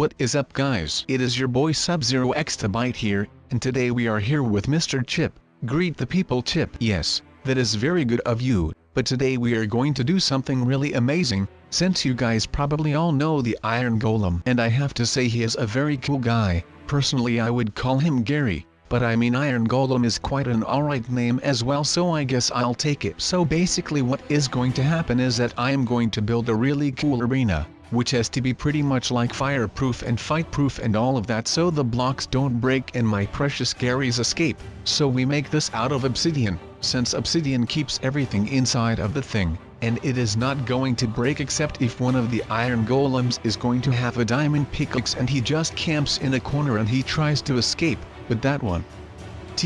What is up guys? It is your boy Sub-Zero Exabyte here, and today we are here with Mr. Chip. Greet the people Chip. Yes, that is very good of you, but today we are going to do something really amazing, since you guys probably all know the Iron Golem. And I have to say he is a very cool guy. Personally I would call him Gary, but I mean Iron Golem is quite an alright name as well, so I guess I'll take it. So basically what is going to happen is that I am going to build a really cool arena, which has to be pretty much like fireproof and fight-proof and all of that, so the blocks don't break and my precious Gary's escape. So we make this out of obsidian, since obsidian keeps everything inside of the thing, and it is not going to break except if one of the iron golems is going to have a diamond pickaxe and he just camps in a corner and he tries to escape, but that one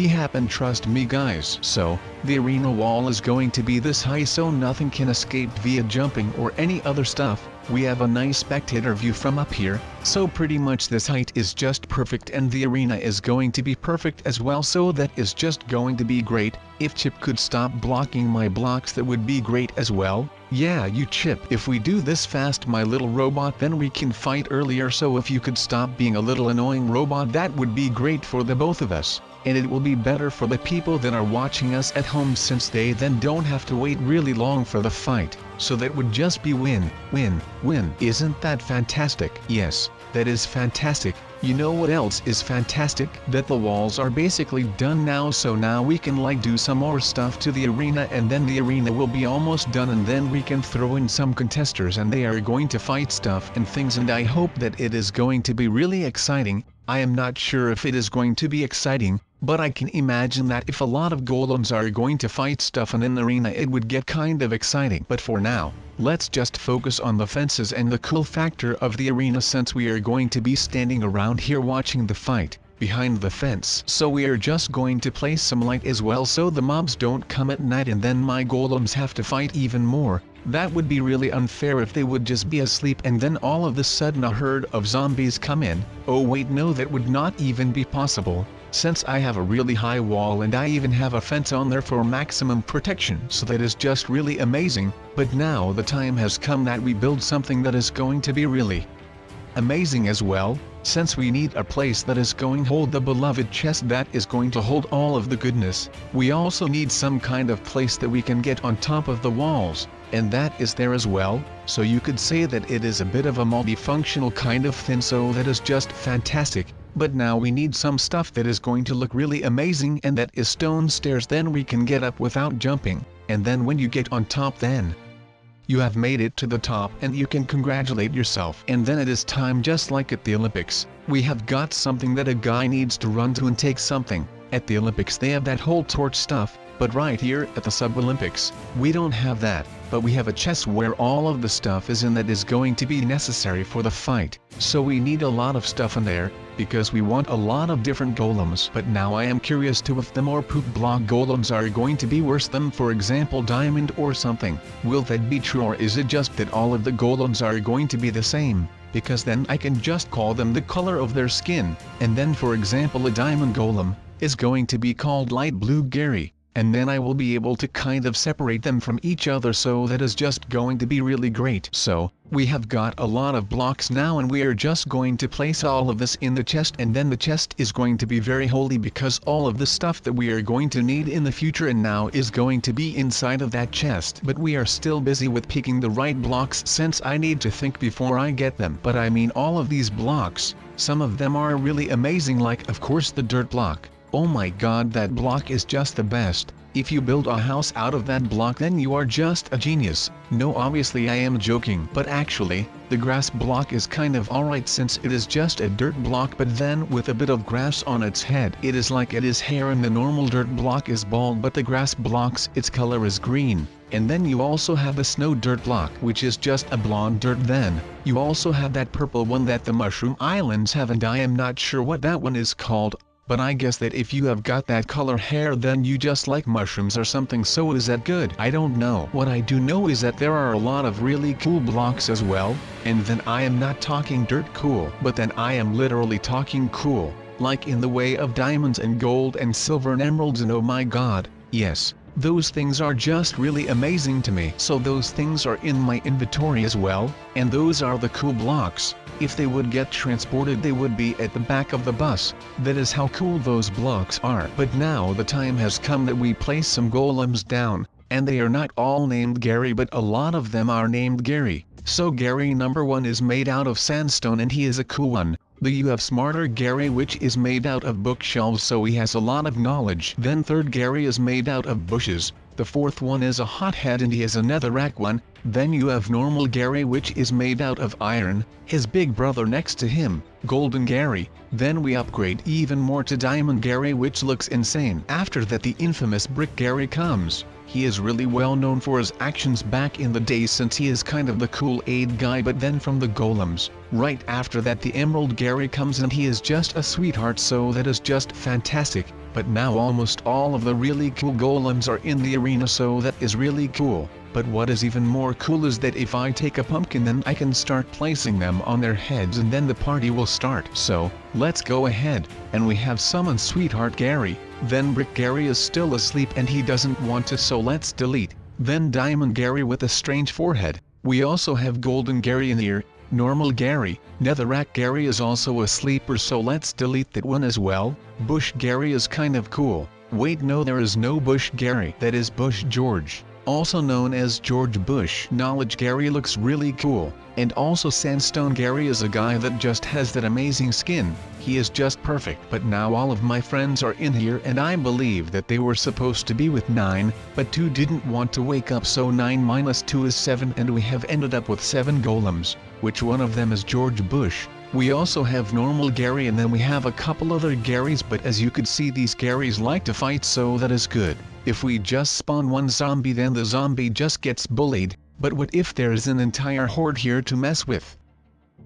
happen, trust me guys. So, the arena wall is going to be this high so nothing can escape via jumping or any other stuff. We have a nice spectator view from up here, so pretty much this height is just perfect, and the arena is going to be perfect as well, so that is just going to be great. If Chip could stop blocking my blocks that would be great as well. Yeah, you Chip, if we do this fast my little robot, then we can fight earlier, so if you could stop being a little annoying robot, that would be great for the both of us. And it will be better for the people that are watching us at home, since they then don't have to wait really long for the fight. So that would just be win, win, win. Isn't that fantastic? Yes, that is fantastic. You know what else is fantastic? That the walls are basically done now, so now we can do some more stuff to the arena, and then the arena will be almost done, and then we can throw in some contesters and they are going to fight stuff and things, and I hope that it is going to be really exciting. I am not sure if it is going to be exciting, but I can imagine that if a lot of golems are going to fight stuff in an arena it would get kind of exciting. But for now, let's just focus on the fences and the cool factor of the arena, since we are going to be standing around here watching the fight behind the fence. So we are just going to place some light as well so the mobs don't come at night and then my golems have to fight even more. That would be really unfair if they would just be asleep and then all of a sudden a herd of zombies come in. Oh wait, no, that would not even be possible, since I have a really high wall and I even have a fence on there for maximum protection, so that is just really amazing. But now the time has come that we build something that is going to be really amazing as well, since we need a place that is going to hold the beloved chest that is going to hold all of the goodness. We also need some kind of place that we can get on top of the walls, and that is there as well, so you could say that it is a bit of a multifunctional kind of thing, so that is just fantastic. But now we need some stuff that is going to look really amazing, and that is stone stairs, then we can get up without jumping, and then when you get on top then you have made it to the top and you can congratulate yourself. And then it is time, just like at the Olympics, we have got something that a guy needs to run to and take something. At the Olympics they have that whole torch stuff, but right here at the Sub-Olympics, we don't have that, but we have a chest where all of the stuff is in that is going to be necessary for the fight. So we need a lot of stuff in there, because we want a lot of different golems. But now I am curious to if the more poop block golems are going to be worse than, for example, diamond or something. Will that be true, or is it just that all of the golems are going to be the same? Because then I can just call them the color of their skin, and then for example a diamond golem is going to be called light blue Gary. And then I will be able to kind of separate them from each other, so that is just going to be really great. So, we have got a lot of blocks now and we are just going to place all of this in the chest, and then the chest is going to be very holy because all of the stuff that we are going to need in the future and now is going to be inside of that chest. But we are still busy with picking the right blocks, since I need to think before I get them. But I mean all of these blocks, some of them are really amazing, like of course the dirt block. Oh my god, that block is just the best. If you build a house out of that block then you are just a genius. No, obviously I am joking, but actually, the grass block is kind of alright, since it is just a dirt block but then with a bit of grass on its head. It is like it is hair, and the normal dirt block is bald, but the grass blocks, its color is green. And then you also have the snow dirt block, which is just a blonde dirt. Then you also have that purple one that the mushroom islands have, and I am not sure what that one is called. But I guess that if you have got that color hair then you just like mushrooms or something, so is that good? I don't know. What I do know is that there are a lot of really cool blocks as well, and then I am not talking dirt cool, but then I am literally talking cool, like in the way of diamonds and gold and silver and emeralds, and oh my god, yes, those things are just really amazing to me. So those things are in my inventory as well, and those are the cool blocks. If they would get transported they would be at the back of the bus. That is how cool those blocks are. But now the time has come that we place some golems down, and they are not all named Gary but a lot of them are named Gary. So Gary number 1 is made out of sandstone and he is a cool one. Then you have smarter Gary which is made out of bookshelves so he has a lot of knowledge. Then third Gary is made out of bushes. The fourth one is a hothead and he is a netherrack one. Then you have normal Gary which is made out of iron, his big brother next to him, golden Gary. Then we upgrade even more to diamond Gary which looks insane. After that the infamous brick Gary comes. He is really well known for his actions back in the day since he is kind of the cool aid guy. But then from the golems, right after that the emerald Gary comes and he is just a sweetheart, so that is just fantastic. But now almost all of the really cool golems are in the arena, so that is really cool. But what is even more cool is that if I take a pumpkin then I can start placing them on their heads and then the party will start. So, let's go ahead, and we have summon Sweetheart Gary. Then Brick Gary is still asleep and he doesn't want to, so let's delete. Then Diamond Gary with a strange forehead. We also have Golden Gary in here. Normal Gary. Netherrack Gary is also a sleeper, so let's delete that one as well. Bush Gary is kind of cool. Wait, no, there is no Bush Gary. That is Bush George, also known as George Bush. Knowledge Gary looks really cool. And also Sandstone Gary is a guy that just has that amazing skin. He is just perfect. But now all of my friends are in here and I believe that they were supposed to be with 9, but 2 didn't want to wake up, so 9 minus 2 is 7 and we have ended up with 7 golems. Which one of them is George Bush? We also have normal Gary and then we have a couple other Garys, but as you could see these Garys like to fight, so that is good. If we just spawn one zombie then the zombie just gets bullied. But what if there is an entire horde here to mess with?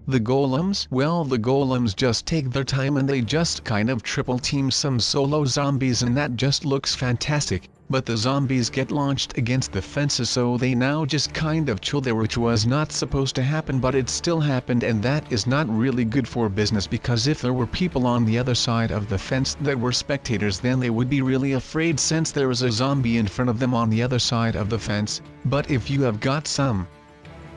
The golems? Well, the golems just take their time and they just kind of triple team some solo zombies and that just looks fantastic. But the zombies get launched against the fences, so they now just kind of chill there, which was not supposed to happen, but it still happened, and that is not really good for business, because if there were people on the other side of the fence that were spectators then they would be really afraid since there is a zombie in front of them on the other side of the fence. But if you have got some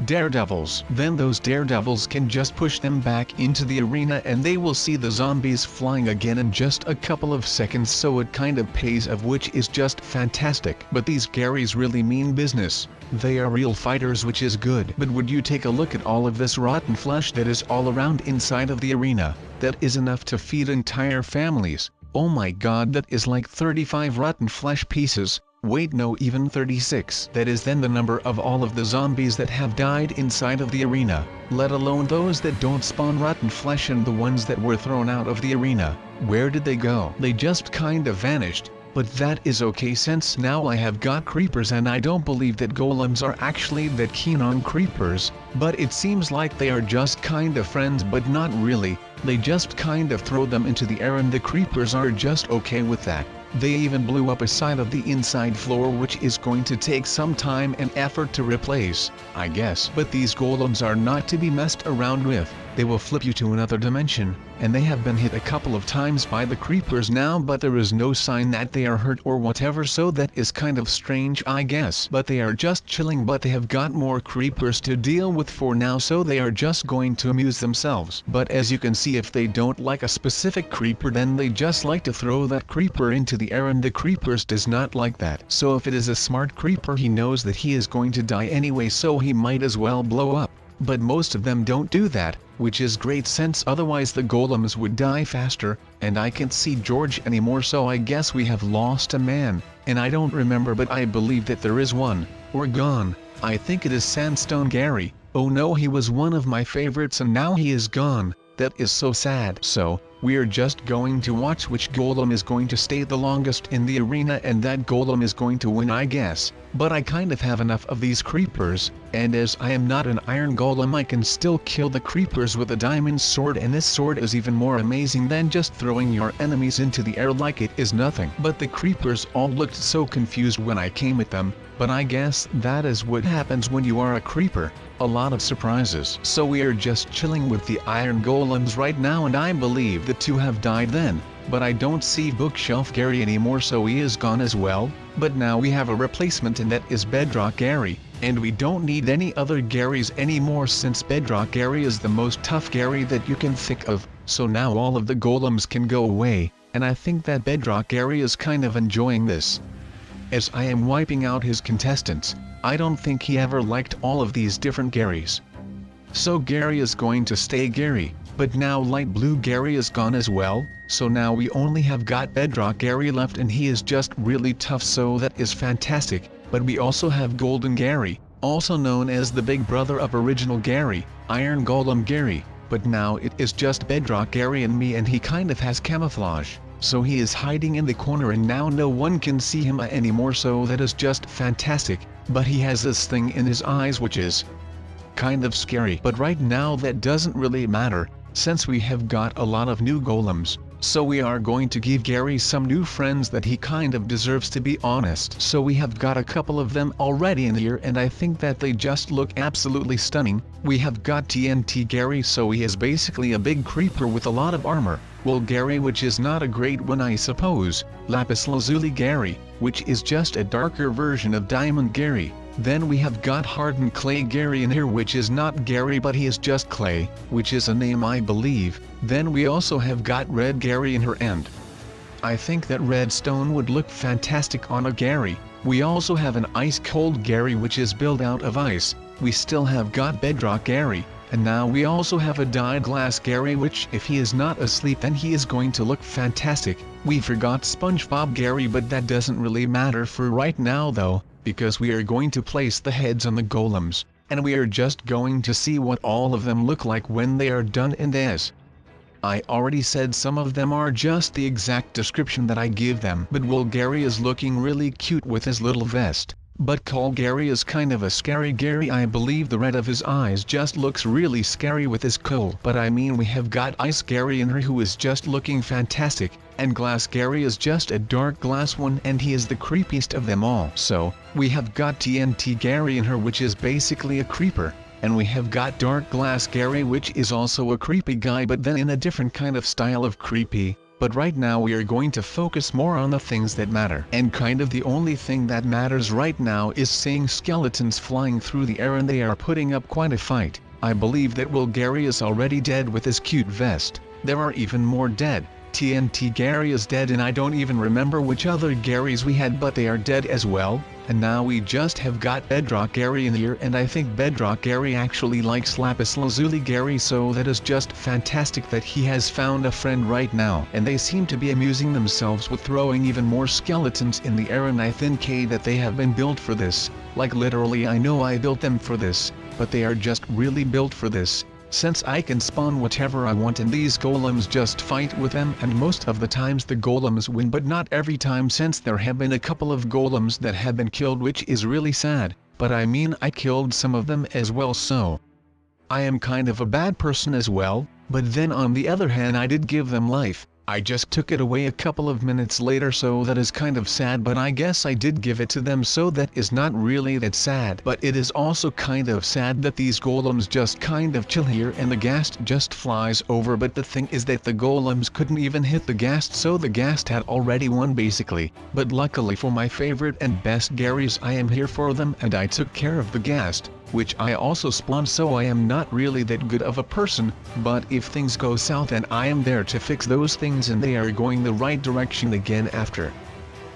daredevils, then those daredevils can just push them back into the arena and they will see the zombies flying again in just a couple of seconds, so it kind of pays off, which is just fantastic. But these Garys really mean business. They are real fighters, which is good. But would you take a look at all of this rotten flesh that is all around inside of the arena? That is enough to feed entire families. Oh my god, that is like 35 rotten flesh pieces. Wait, no, even 36. That is then the number of all of the zombies that have died inside of the arena, let alone those that don't spawn rotten flesh and the ones that were thrown out of the arena. Where did they go? They just kind of vanished. But that is okay since now I have got creepers and I don't believe that golems are actually that keen on creepers, but it seems like they are just kind of friends, but not really. They just kind of throw them into the air and the creepers are just okay with that. They even blew up a side of the inside floor, which is going to take some time and effort to replace, I guess. But these golems are not to be messed around with. They will flip you to another dimension, and they have been hit a couple of times by the creepers now, but there is no sign that they are hurt or whatever, so that is kind of strange, I guess. But they are just chilling, but they have got more creepers to deal with for now, so they are just going to amuse themselves. But as you can see, if they don't like a specific creeper then they just like to throw that creeper into the air, and the creepers does not like that. So if it is a smart creeper he knows that he is going to die anyway, so he might as well blow up. But most of them don't do that, which is great since otherwise the golems would die faster, and I can't see George anymore, so I guess we have lost a man, and I don't remember, but I believe that there is one, or gone. I think it is Sandstone Gary. Oh no, he was one of my favorites and now he is gone. That is so sad. So, we're just going to watch which golem is going to stay the longest in the arena, and that golem is going to win, I guess. But I kind of have enough of these creepers, and as I am not an iron golem I can still kill the creepers with a diamond sword, and this sword is even more amazing than just throwing your enemies into the air like it is nothing. But the creepers all looked so confused when I came at them, but I guess that is what happens when you are a creeper. A lot of surprises. So we are just chilling with the iron golems right now, and I believe the 2 have died then. But I don't see Bookshelf Gary anymore, so he is gone as well. But now we have a replacement, and that is Bedrock Gary. And we don't need any other Garys anymore since Bedrock Gary is the most tough Gary that you can think of, so now all of the golems can go away, and I think that Bedrock Gary is kind of enjoying this. As I am wiping out his contestants, I don't think he ever liked all of these different Garys. So Gary is going to stay Gary, but now light blue Gary is gone as well, so now we only have got Bedrock Gary left and he is just really tough, so that is fantastic. But we also have Golden Gary, also known as the big brother of original Gary, Iron Golem Gary, but now it is just Bedrock Gary and me, and he kind of has camouflage, so he is hiding in the corner and now no one can see him anymore, so that is just fantastic. But he has this thing in his eyes which is kind of scary, but right now that doesn't really matter, since we have got a lot of new golems. So we are going to give Gary some new friends that he kind of deserves, to be honest. So we have got a couple of them already in here and I think that they just look absolutely stunning. We have got TNT Gary, so he is basically a big creeper with a lot of armor. Wool Gary, which is not a great one I suppose. Lapis Lazuli Gary, which is just a darker version of Diamond Gary. Then we have got Hardened Clay Gary in here, which is not Gary but he is just Clay, which is a name I believe. Then we also have got Red Gary in her end. I think that redstone would look fantastic on a Gary. We also have an Ice Cold Gary which is built out of ice. We still have got Bedrock Gary, and now we also have a Dyed Glass Gary, which if he is not asleep then he is going to look fantastic. We forgot SpongeBob Gary, but that doesn't really matter for right now though, because we are going to place the heads on the golems, and we are just going to see what all of them look like when they are done. And as I already said, some of them are just the exact description that I give them. But Wool Gary is looking really cute with his little vest, but Coal Gary is kind of a scary Gary. I believe the red of his eyes just looks really scary with his coal. But I mean, we have got Ice Gary in her who is just looking fantastic, and Glass Gary is just a dark glass one and he is the creepiest of them all. So, we have got TNT Gary in her, which is basically a creeper, and we have got Dark Glass Gary, which is also a creepy guy but then in a different kind of style of creepy. But right now we are going to focus more on the things that matter. And kind of the only thing that matters right now is seeing skeletons flying through the air, and they are putting up quite a fight. I believe that Wool Gary is already dead with his cute vest. There are even more dead. TNT Gary is dead, and I don't even remember which other Garys we had, but they are dead as well. And now we just have got Bedrock Gary in here, and I think Bedrock Gary actually likes Lapis Lazuli Gary, so that is just fantastic that he has found a friend right now. And they seem to be amusing themselves with throwing even more skeletons in the air, and I think that they have been built for this. Like literally, I know I built them for this, but they are just really built for this. Since I can spawn whatever I want and these golems just fight with them, and most of the times the golems win, but not every time, since there have been a couple of golems that have been killed, which is really sad. But I mean, I killed some of them as well, so I am kind of a bad person as well. But then on the other hand, I did give them life. I just took it away a couple of minutes later, so that is kind of sad, but I guess I did give it to them, so that is not really that sad. But it is also kind of sad that these golems just kind of chill here and the ghast just flies over. But the thing is that the golems couldn't even hit the ghast, so the ghast had already won basically. But luckily for my favorite and best Garys, I am here for them and I took care of the ghast, which I also spawned, so I am not really that good of a person. But if things go south, then I am there to fix those things, and they are going the right direction again after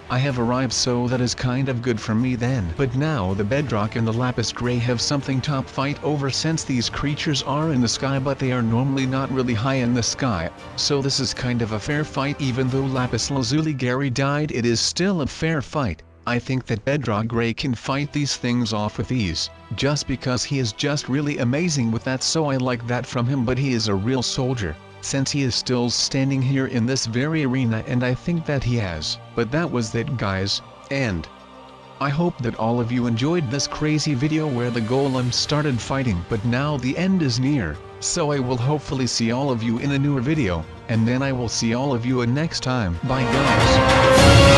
I have arrived, so that is kind of good for me then. But now the Bedrock and the Lapis Gray have something top fight over, since these creatures are in the sky, but they are normally not really high in the sky. So this is kind of a fair fight. Even though Lapis Lazuli Gary died, it is still a fair fight. I think that Bedrock Gray can fight these things off with ease, just because he is just really amazing with that, so I like that from him. But he is a real soldier, since he is still standing here in this very arena, and I think that he has. But that was it, guys, and I hope that all of you enjoyed this crazy video where the golems started fighting, but now the end is near. So I will hopefully see all of you in a newer video, and then I will see all of you next time. Bye guys.